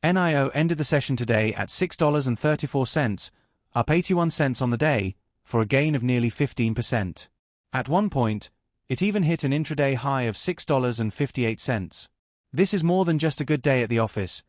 NIO ended the session today at $6.34, up 81 cents on the day, for a gain of nearly 15%. At one point, it even hit an intraday high of $6.58. This is more than just a good day at the office.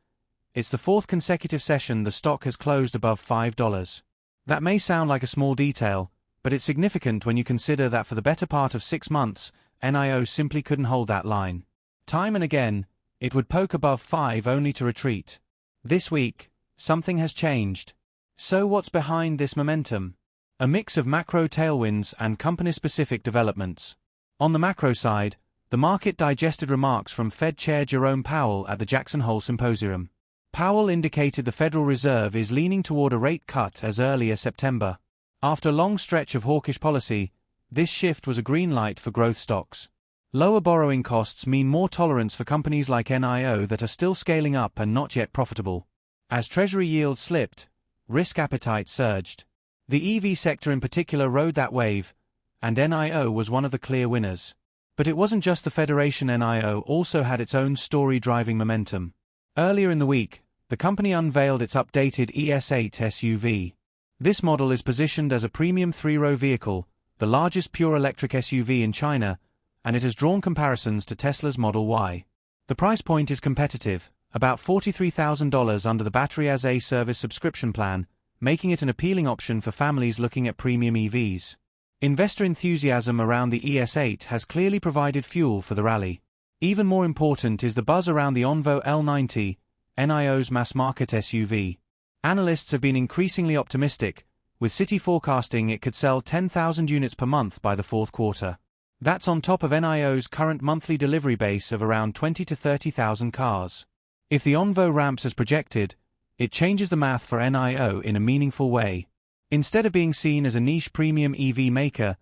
It's the fourth consecutive session the stock has closed above $5. That may sound like a small detail, but it's significant when you consider that for the better part of 6 months, NIO simply couldn't hold that line. Time and again, it would poke above 5 only to retreat. This week, something has changed. So what's behind this momentum? A mix of macro tailwinds and company-specific developments. On the macro side, the market digested remarks from Fed Chair Jerome Powell at the Jackson Hole Symposium. Powell indicated the Federal Reserve is leaning toward a rate cut as early as September. After a long stretch of hawkish policy, this shift was a green light for growth stocks. Lower borrowing costs mean more tolerance for companies like NIO that are still scaling up and not yet profitable. As Treasury yields slipped, risk appetite surged. The EV sector in particular rode that wave, and NIO was one of the clear winners. But it wasn't just the Federation. NIO also had its own story driving momentum. Earlier in the week, the company unveiled its updated ES8 SUV. This model is positioned as a premium 3-row vehicle, the largest pure electric SUV in China, and it has drawn comparisons to Tesla's Model Y. The price point is competitive, about $43,000 under the Battery as a Service subscription plan, making it an appealing option for families looking at premium EVs. Investor enthusiasm around the ES8 has clearly provided fuel for the rally. Even more important is the buzz around the Onvo L90, NIO's mass-market SUV. Analysts have been increasingly optimistic, with Citi forecasting it could sell 10,000 units per month by the fourth quarter. That's on top of NIO's current monthly delivery base of around 20 to 30,000 cars. If the Onvo ramps as projected, it changes the math for NIO in a meaningful way. Instead of being seen as a niche premium EV maker,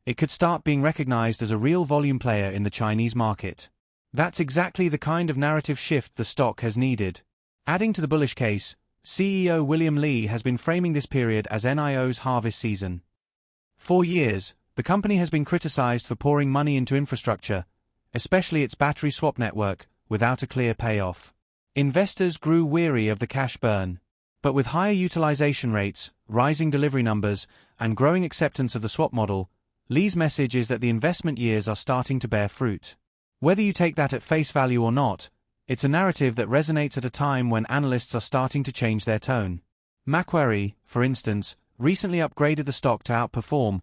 it could start being recognized as a real volume player in the Chinese market. That's exactly the kind of narrative shift the stock has needed. Adding to the bullish case, CEO William Li has been framing this period as NIO's harvest season. For years, the company has been criticized for pouring money into infrastructure, especially its battery swap network, without a clear payoff. Investors grew weary of the cash burn. But with higher utilization rates, rising delivery numbers, and growing acceptance of the swap model, Li's message is that the investment years are starting to bear fruit. Whether you take that at face value or not, it's a narrative that resonates at a time when analysts are starting to change their tone. Macquarie, for instance, recently upgraded the stock to outperform,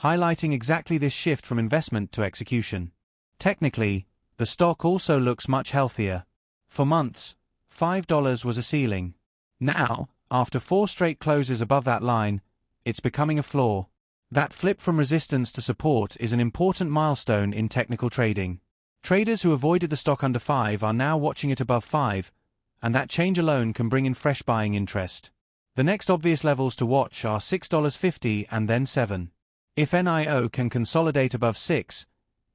highlighting exactly this shift from investment to execution. Technically, the stock also looks much healthier. For months, $5 was a ceiling. Now, after 4 straight closes above that line, it's becoming a floor. That flip from resistance to support is an important milestone in technical trading. Traders who avoided the stock under 5 are now watching it above 5, and that change alone can bring in fresh buying interest. The next obvious levels to watch are $6.50 and then $7. If NIO can consolidate above 6,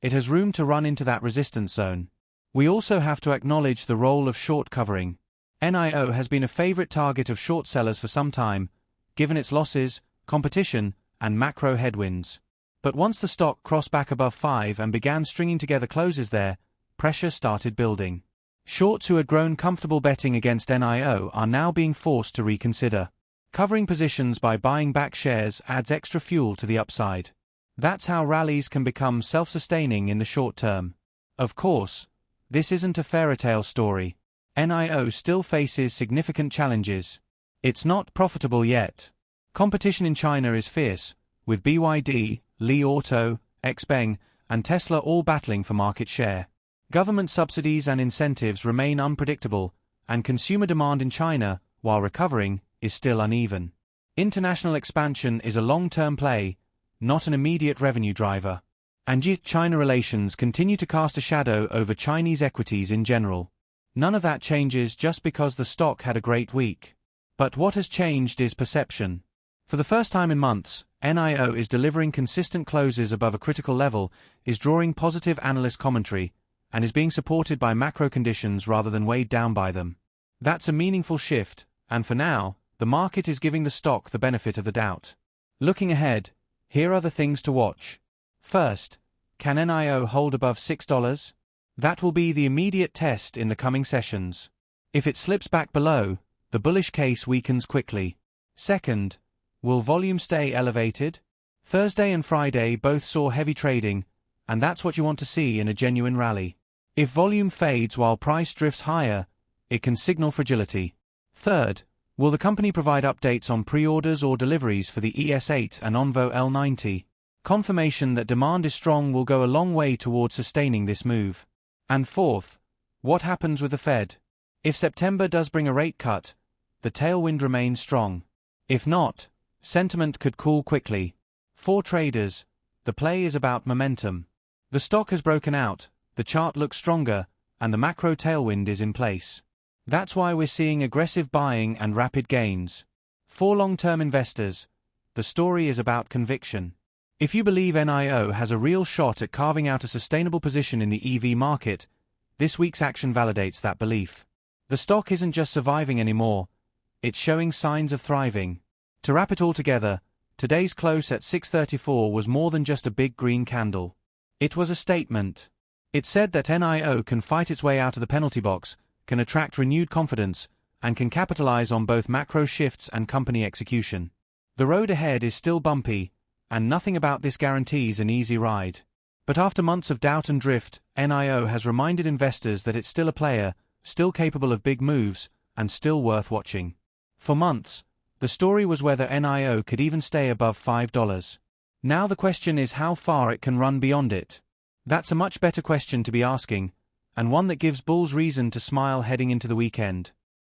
it has room to run into that resistance zone. We also have to acknowledge the role of short covering. NIO has been a favorite target of short sellers for some time, given its losses, competition, and macro headwinds. But once the stock crossed back above 5 and began stringing together closes there, pressure started building. Shorts who had grown comfortable betting against NIO are now being forced to reconsider. Covering positions by buying back shares adds extra fuel to the upside. That's how rallies can become self-sustaining in the short term. Of course, this isn't a fairy-tale story. NIO still faces significant challenges. It's not profitable yet. Competition in China is fierce, with BYD, Li Auto, XPeng, and Tesla all battling for market share. Government subsidies and incentives remain unpredictable, and consumer demand in China, while recovering, is still uneven. International expansion is a long-term play, not an immediate revenue driver. And yet China relations continue to cast a shadow over Chinese equities in general. None of that changes just because the stock had a great week. But what has changed is perception. For the first time in months, NIO is delivering consistent closes above a critical level, is drawing positive analyst commentary, and is being supported by macro conditions rather than weighed down by them. That's a meaningful shift, and for now, the market is giving the stock the benefit of the doubt. Looking ahead, here are the things to watch. First, can NIO hold above $6? That will be the immediate test in the coming sessions. If it slips back below, the bullish case weakens quickly. Second, will volume stay elevated? Thursday and Friday both saw heavy trading, and that's what you want to see in a genuine rally. If volume fades while price drifts higher, it can signal fragility. Third, will the company provide updates on pre-orders or deliveries for the ES8 and Onvo L90? Confirmation that demand is strong will go a long way toward sustaining this move. And fourth, what happens with the Fed? If September does bring a rate cut, the tailwind remains strong. If not, sentiment could cool quickly. For traders, the play is about momentum. The stock has broken out, the chart looks stronger, and the macro tailwind is in place. That's why we're seeing aggressive buying and rapid gains. For long-term investors, the story is about conviction. If you believe NIO has a real shot at carving out a sustainable position in the EV market, this week's action validates that belief. The stock isn't just surviving anymore, it's showing signs of thriving. To wrap it all together, today's close at 634 was more than just a big green candle. It was a statement. It said that NIO can fight its way out of the penalty box, can attract renewed confidence, and can capitalize on both macro shifts and company execution. The road ahead is still bumpy, and nothing about this guarantees an easy ride. But after months of doubt and drift, NIO has reminded investors that it's still a player, still capable of big moves, and still worth watching. For months, the story was whether NIO could even stay above $5. Now the question is how far it can run beyond it. That's a much better question to be asking, and one that gives bulls reason to smile heading into the weekend.